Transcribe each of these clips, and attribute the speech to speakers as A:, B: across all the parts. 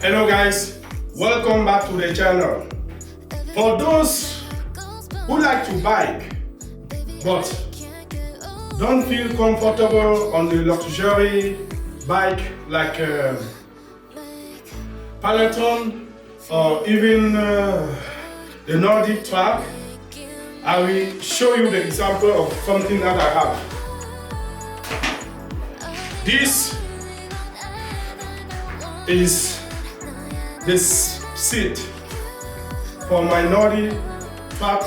A: Hello guys, welcome back to the channel. For those who like to bike but don't feel comfortable on the luxury bike like Peloton or even the Nordic track, I will show you the example of something that I have. This is this seat for my Nordic track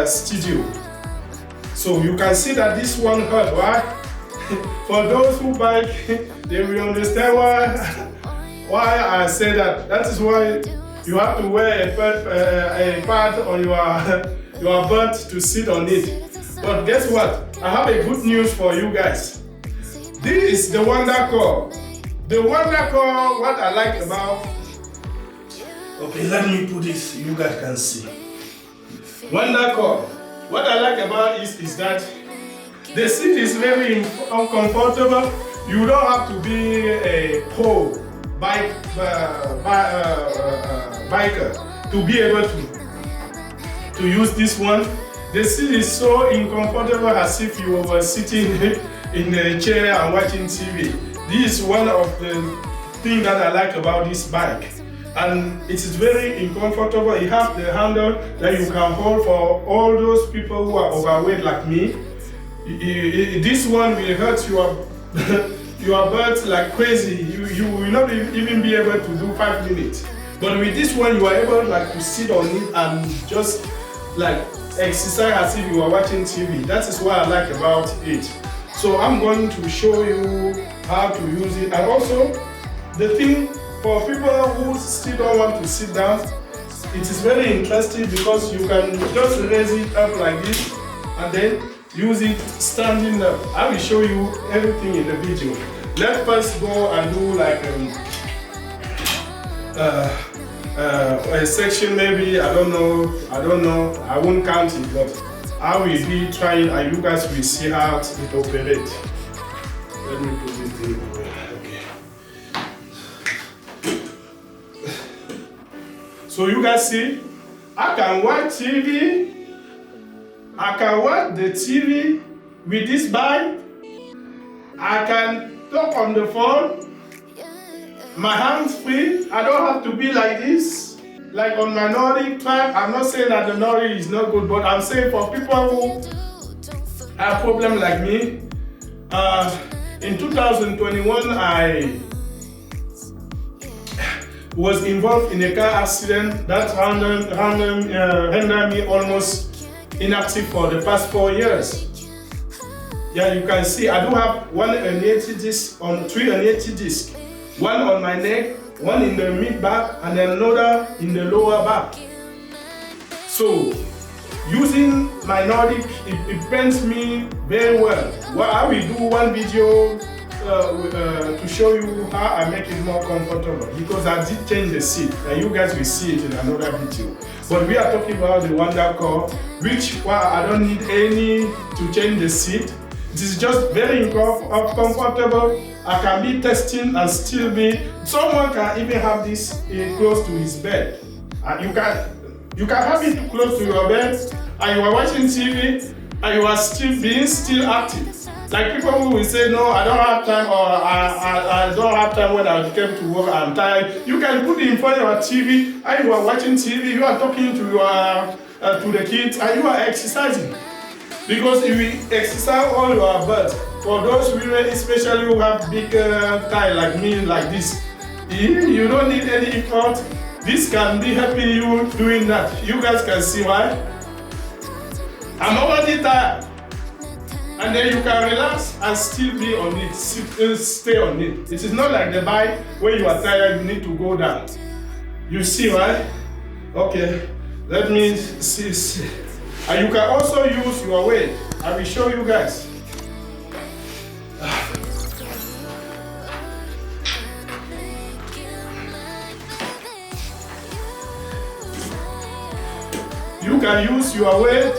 A: studio. So you can see that this one hurt, right? For those who bike, they will understand why I say that. That is why you have to wear a pad on your butt to sit on it. But guess what? I have a good news for you guys. This is the Wonder Core. The Wonder Core, what I like about... Okay, let me put this so you guys can see. Wonder Core. What I like about it is that the seat is very uncomfortable. You don't have to be a pro biker to be able to use this one. The seat is so uncomfortable as if you were sitting in a chair and watching TV. This is one of the things that I like about this bike. And it is very uncomfortable. It has the handle that you can hold for all those people who are overweight like me. This one will hurt your butt like crazy. You will not even be able to do 5 minutes. But with this one, you are able to sit on it and just exercise as if you are watching TV. That is what I like about it. So I'm going to show you how to use it. And also, the thing for people who still don't want to sit down, it is very interesting because you can just raise it up like this and then use it standing up. I will show you everything in the video. Let's first go and do a section maybe. I don't know. I won't count it, but I will be trying and you guys will see how it operates. Let me put this thing away. So you guys see, I can watch TV. I can watch the TV with this bike. I can talk on the phone. My hands free. I don't have to be like this. Like on my Nordic track. I'm not saying that the Nordic is not good, but I'm saying for people who have problems like me. In 2021, I was involved in a car accident that rendered me almost inactive for the past 4 years. Yeah, you can see I do have three herniated discs. One on my neck, one in the mid back, and another in the lower back. So, using my Nordic, it bends me very well. Well, I will do one video to show you how I make it more comfortable because I did change the seat and you guys will see it in another video. But we are talking about the Wonder Core, which I don't need any to change the seat. It is just very comfortable. I can be testing and still be. Someone can even have this close to his bed. You can have it close to your bed and you are watching TV and you are still active. Like people who will say, no, I don't have time, or I don't have time when I came to work, I'm tired. You can put it in front of your TV, and you are watching TV, you are talking to the kids, and you are exercising. Because if you exercise all your butt, for those women especially who have big thigh like me, like this, you don't need any effort. This can be helping you doing that. You guys can see why. I'm already tired. And then you can relax and still be on it, stay on it. It is not like the bike when you are tired, you need to go down. You see, right? Okay, let me see. And you can also use your weight. I will show you guys. You can use your weight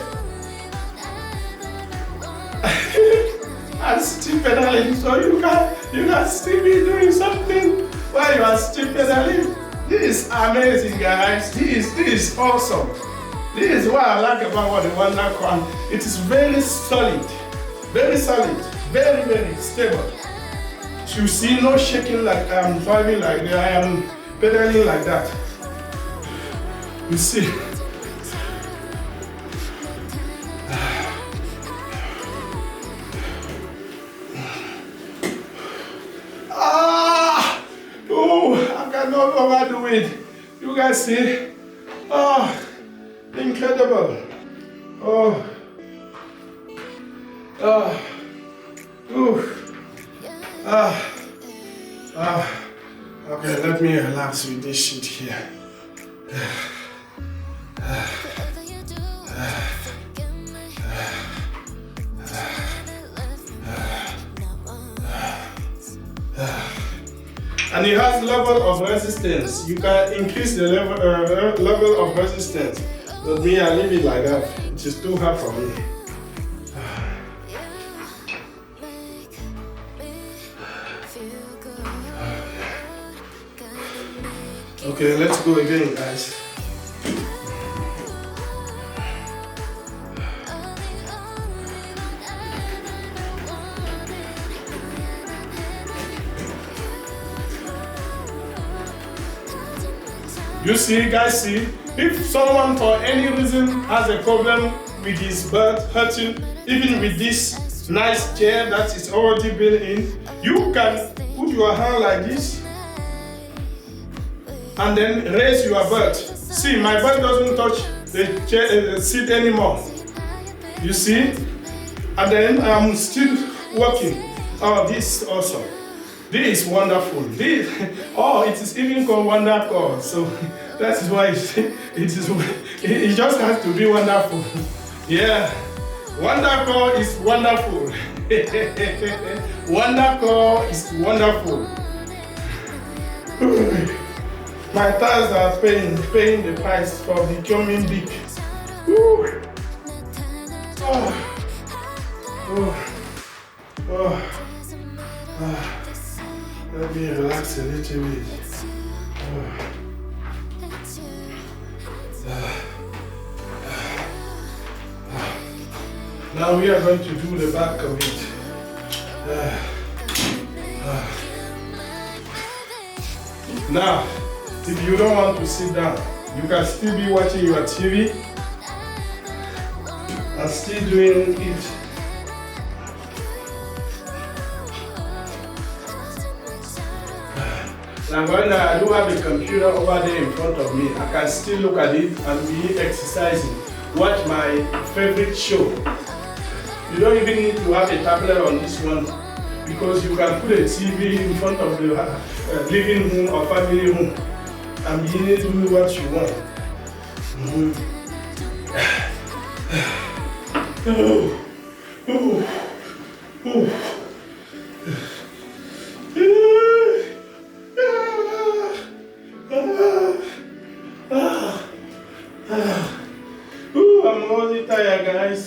A: and still pedaling, so you can still be doing something while you are still pedaling. This is amazing, guys. This is awesome. This is what I like about what the Wonder Core. It is very solid, very stable. You see, no shaking like I am driving like that. I am pedaling like that. You see. I cannot overdo it. You guys see? Oh, incredible. Oh. Okay, let me relax with this shit here. And it has level of resistance. You can increase the level of resistance. But me, I leave it like that. It is too hard for me. Okay, let's go again, guys. You see, guys, see, if someone for any reason has a problem with his butt hurting, even with this nice chair that is already built in, you can put your hand like this and then raise your butt. See, my butt doesn't touch the chair, seat anymore. You see? And then I'm still working. Oh, this is awesome. This is wonderful. This, oh, it is even called Wonder Core. So that is why it just has to be wonderful. Yeah, Wonder Core is wonderful. Wonder Core is wonderful. My thighs are paying the price for becoming big. Woo. Let me relax a little bit. Now we are going to do the back of it. Now, if you don't want to sit down, you can still be watching your TV and still doing it. Now when I do have a computer over there in front of me, I can still look at it and be exercising, watch my favorite show. You don't even need to have a tablet on this one because you can put a TV in front of the living room or family room and be able to do what you want. I'm already tired, guys.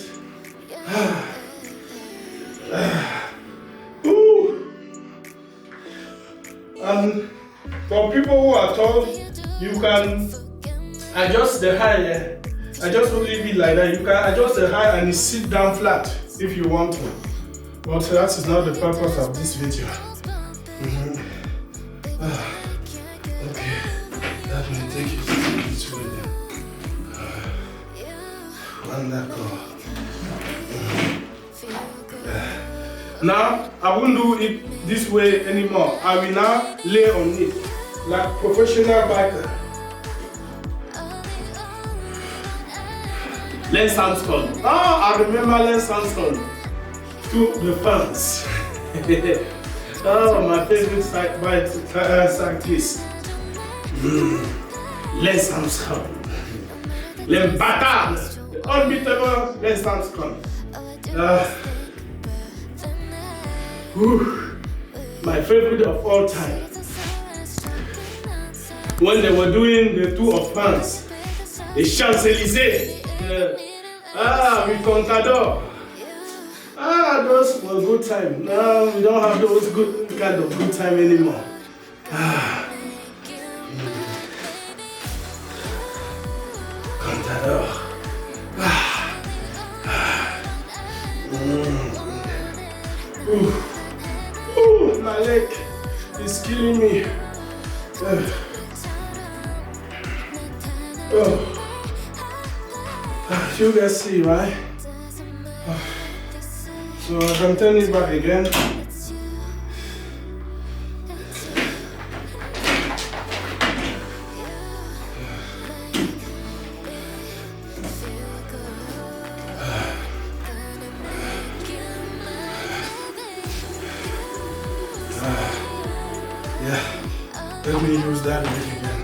A: And for people who are tall, you can adjust the height. I just will leave it like that. You can adjust the height and sit down flat if you want to. But that is not the purpose of this video. Okay, let me take you to this way then. Wonder Core. Now, I won't do it this way anymore. I will now lay on it like professional biker. Lance Armstrong. Oh, I remember Lance Armstrong. To the fans. Oh, my favorite cyclist. Lance Armstrong. L'imbattable, the unbeatable Lance Armstrong. My favorite of all time. When they were doing the Tour of France, the Champs-Élysées, with Contador. Those were good time. Now we don't have those kind of good time anymore. You guys see, right? So I can turn it back again. Yeah, let me use that leg again.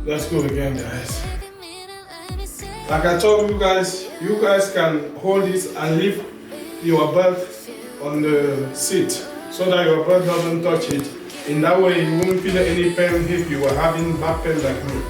A: Let's go again, guys. Like I told you guys can hold this and leave your belt on the seat so that your belt doesn't touch it. In that way, you won't feel any pain if you were having back pain like me.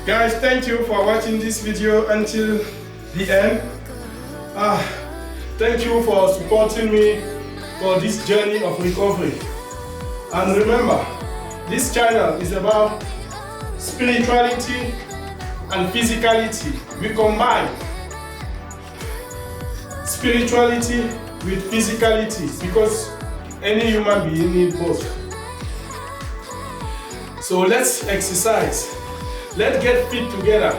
A: Guys, thank you for watching this video until the end. Thank you for supporting me for this journey of recovery. And remember, this channel is about spirituality and physicality. We combine spirituality with physicality because any human being needs both. So let's exercise. Let's get fit together.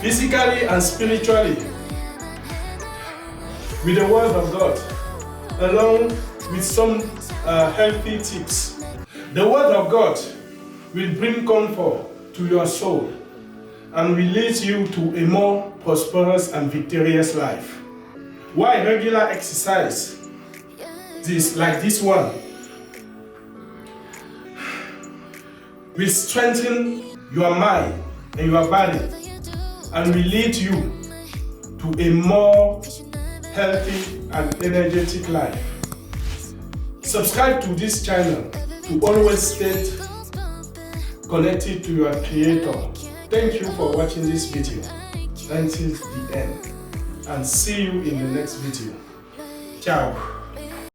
A: Physically and spiritually. With the word of God. Along with some healthy tips. The word of God will bring comfort to your soul and will lead you to a more prosperous and victorious life. Why regular exercise like this one will strengthen your mind and your body and will lead you to a more healthy and energetic life. Subscribe to this channel to always stay connected to your Creator. Thank you for watching this video until the end and see you in the next video. Ciao.